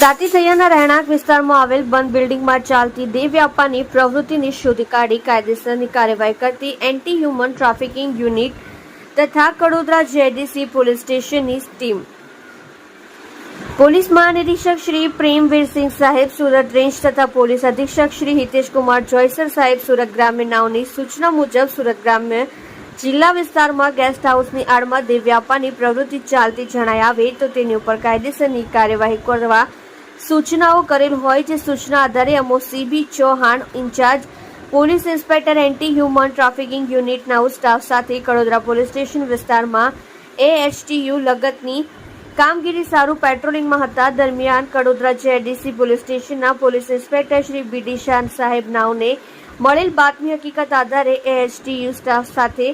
તાતીથૈયાના રહેણાંક વિસ્તારમાં આવેલ બંધ બિલ્ડિંગમાં ચાલતી દેહ વ્યાપારની પ્રવૃત્તિની શોધી કાઢી કાયદેસરની કાર્યવાહી કરતી એન્ટી હ્યુમન ટ્રાફિકિંગ યુનિટ તથા કડોદરા જેડીસી પોલીસ સ્ટેશનની ટીમ પોલીસ મહાનિરીક્ષક શ્રી પ્રેમવીરસિંહ સાહેબ સુરત રેન્જ તથા પોલીસ અધિક્ષક શ્રી હિતેશકુમાર જોયસર સાહેબ સુરત ગ્રામ્ય નાઓની સૂચના મુજબ સુરત ગ્રામ્ય જિલ્લા વિસ્તારમાં ગેસ્ટ હાઉસની આડમાં દેહ વ્યાપારની પ્રવૃત્તિ ચાલતી જણાઈ આવે તો તેની ઉપર કાયદેસરની કાર્યવાહી કરવા સૂચનાઓ કરેલ હોય જે સૂચના આધારે અમો CB Chauhan in charge police inspector anti human trafficking યુનિટના સ્ટાફ સાથે કડોદરા પોલીસ સ્ટેશન વિસ્તારમાં એએચટીયુ લગતની કામગીરી સારું પેટ્રોલિંગમાં હતા દરમિયાન કડોદરા જેડીસી પોલીસ સ્ટેશનના police inspector Shri BD Shah સાહેબ નાઓને મળેલ બાતમી હકીકત આધારે એએચટીયુ સ્ટાફ સાથે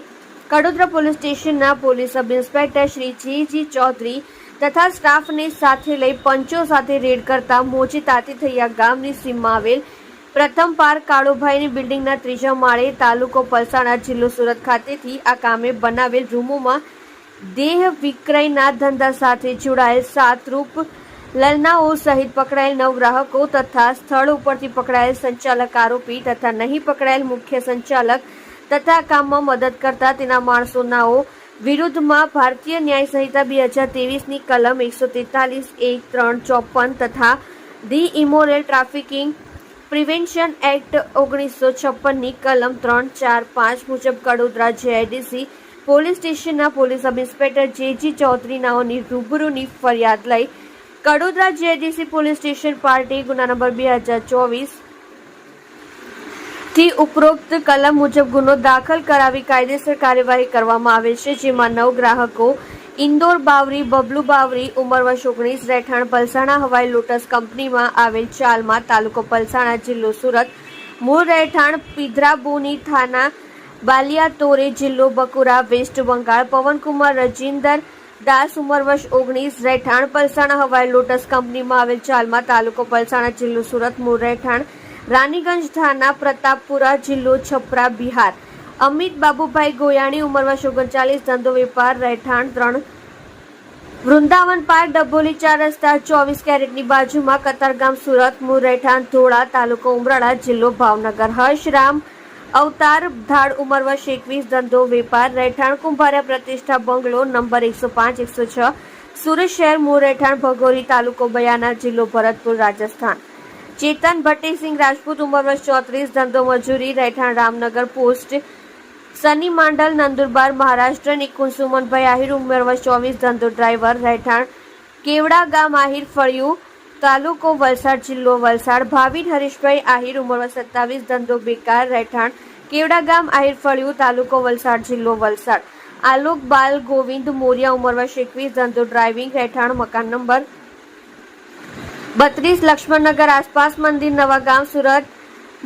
કડોદરા પોલીસ સ્ટેશનના police sub inspector Shri G Chaudhary તથા સ્ટાફને સાથે લઈ પંચો સાથે રેડ કરતા મોચી તાતીથૈયા ગામની સીમમાં આવેલ પ્રથમ પાર્ક કાળુભાઈની બિલ્ડિંગના ત્રીજા માળે તાલુકો પલસાણા જિલ્લો સુરત ખાતેથી આ કામે બનાવેલ રૂમોમાં દેહ વિક્રયના ધંધા સાથે જોડાયેલ 7 રૂપ લલનાઓ સહિત પકડાયેલ 9 ગ્રાહકો તથા સ્થળ ઉપરથી પકડાયેલ સંચાલક આરોપી તથા નહીં પકડાયેલ મુખ્ય સંચાલક તથા કામમાં મદદ કરતા તેના માણસોનાઓ વિરુદ્ધમાં ભારતીય ન્યાય સંહિતા 2023ની કલમ 143(1)(3)(54) તથા the immoral trafficking prevention act 1956ની કલમ 3, 4, 5 મુજબ કડોદરા જેડીસી પોલીસ સ્ટેશનના police sub inspector G Chaudhary નાઓની રૂબરૂની ફરિયાદ લઈ કડોદરા જેડીસી પોલીસ સ્ટેશન પાર્ટી ગુના નંબર 2024 થી ઉપરોક્ત કલમ મુજબ ગુનો દાખલ કરાવી કાયદેસર કાર્યવાહી કરવામાં આવે છે જેમાં 9 ગ્રાહકો ઇન્દોર બાવરી બબલુ બાવરી ઉંમર વર્ષ 19 રહેઠાણ પલસાણા હવાઈ લોટસ કંપનીમાં આવેલ ચાલમાં તાલુકો પલસાણા જિલ્લો સુરત મૂળ રહેઠાણ પિધરાબોની થાના બાલિયાતોરે જિલ્લો બકુરા વેસ્ટ બંગાળ પવનકુમાર રજિન્દર દાસ ઉંમર વર્ષ 19 રહેઠાણ પલસાણા હવાઈ લોટસ કંપનીમાં આવેલ ચાલમાં તાલુકો પલસાણા જિલ્લો સુરત મૂળ રહેઠાણ રાનીગંજ થાના પ્રતાપપુરા જિલ્લો છપરા બિહાર અમિત બાબુભાઈ ગોયાણી ઉંમર વર્ષ 39 ધંધો વેપાર રહેઠાણ 3 વૃંદાવન પાર્ક ડબોલી 4 રસ્તા 24 કેરેટની બાજુમાં કતારગામ સુરત મૂળ રહેઠાણ ધોળા તાલુકો ઉમરાળા જિલ્લો ભાવનગર હર્ષરામ અવતાર ધાડ ઉંમર વર્ષ 21 ધંધો વેપાર રહેઠાણ કુંભારિયા પ્રતિષ્ઠા બંગલો નંબર 105-106 સુરત શહેર મૂળ રહેઠાણ ભગોરી તાલુકો બયાના જિલ્લો ભરતપુર રાજસ્થાન ચેતન ભટ્ટીસિંહ રાજપૂત ઉંમર વર્ષ 34 ધંધો મજૂરી રહેઠાણ રામનગર પોસ્ટ સની માંડલ નંદુરબાર મહારાષ્ટ્ર નિકુંજ સુમનભાઈ આહિર ઉંમર વર્ષ 24 ધંધો ડ્રાઈવર રહેઠાણ કેવડા ગામ આહિર ફળિયું તાલુકો વલસાડ જિલ્લો વલસાડ ભાવિન હરીશભાઈ આહિર ઉંમર વર્ષ 27 ધંધો બેકાર રહેઠાણ કેવડા ગામ આહિર ફળિયું તાલુકો વલસાડ જિલ્લો વલસાડ આલોક બાલ ગોવિંદ મોરિયા ઉંમર વર્ષ 21 ધંધો ડ્રાઇવિંગ રહેઠાણ મકાન નંબર 32 લક્ષ્મણનગર આસપાસ મંદિર નવા ગામ સુરત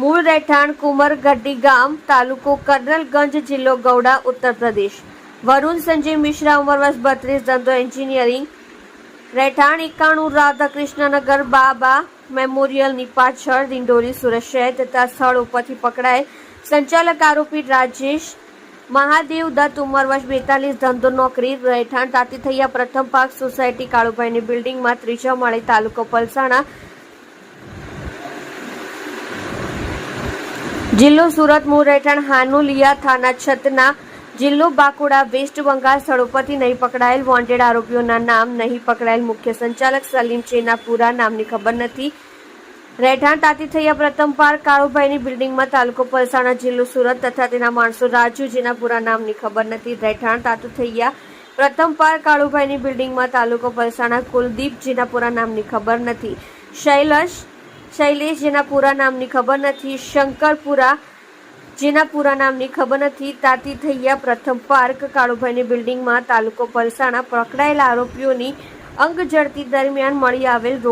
મૂળ રહેઠાણ કુમર ગઢી ગામ તાલુકો કર્નલગંજ જિલ્લો ગૌડા ઉત્તર પ્રદેશ વરુણ સંજય મિશ્રા ઉંમર વર્ષ 32 ધંધો એન્જિનિયરિંગ રહેઠાણ 91 રાધાકૃષ્ણનગર બાબા મેમોરિયલની પાછળ દિંડોરી સુરત શહેર તથા સ્થળ ઉપરથી પકડાયેલ સંચાલક આરોપી રાજેશ મહાદેવ દત્ત ઉંમર વર્ષ 42 ધંધો નોકરી રહેઠાણ તાતીથૈયા પ્રથમ પાર્ક સોસાયટી કાળુભાઈની બિલ્ડિંગમાં ત્રીજા માળે તાલુકો પલસાણા જિલ્લો સુરત મૂળ રહેઠાણ હાનુલિયા થાના છતના જિલ્લો બાંકુડા વેસ્ટ બંગાળ સ્થળ ઉપરથી નહીં પકડાયેલ વોન્ટેડ આરોપીઓના નામ નહીં પકડાયેલ મુખ્ય સંચાલક સલીમ ચેના પૂરા નામની ખબર નથી રહેઠાણ તાતીથૈયા પ્રથમ પાર્ક કાળુભાઈની બિલ્ડિંગમાં તાલુકો પલસાણા જિલ્લો સુરત તથા તેના માણસો રાજુ જેના પૂરા નામની ખબર નથી રહેઠાણ તાતીથૈયા પ્રથમ પાર્ક કાળુભાઈની બિલ્ડિંગમાં તાલુકો પલસાણા કુલદીપ જેના પૂરા નામની ખબર નથી શૈલેષ જેના પૂરા નામની ખબર નથી શંકરપુરા જેના પૂરા નામની ખબર નથી તાતીથૈયા પ્રથમ પાર્ક કાળુભાઈની બિલ્ડિંગમાં તાલુકો પલસાણા પકડાયેલા આરોપીઓની અંગ ઝડતી દરમિયાન મળી આવેલ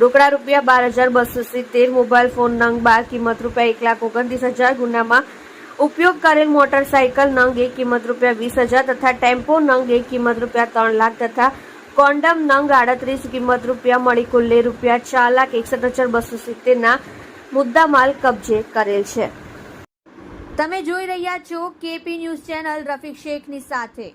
રોકડા રૂપિયા 12,270 મોબાઈલ ફોન નંગ 12 કિંમત રૂપિયા 1,29,000 ગુનામાં ઉપયોગ કરેલ મોટરસાયકલ નંગ 1 કિંમત રૂપિયા 20,000 તથા ટેમ્પો નંગ 1 કિંમત રૂપિયા 3 લાખ તથા કોન્ડમ નંગ 38 કિંમત રૂપિયા મળી કુલ્લે રૂપિયા 4,61,270 ના મુદ્દામાલ કબજે કરેલ છે। તમે જોઈ રહ્યા છો કેપી ન્યૂઝ ચેનલ રફીક શેખની સાથે।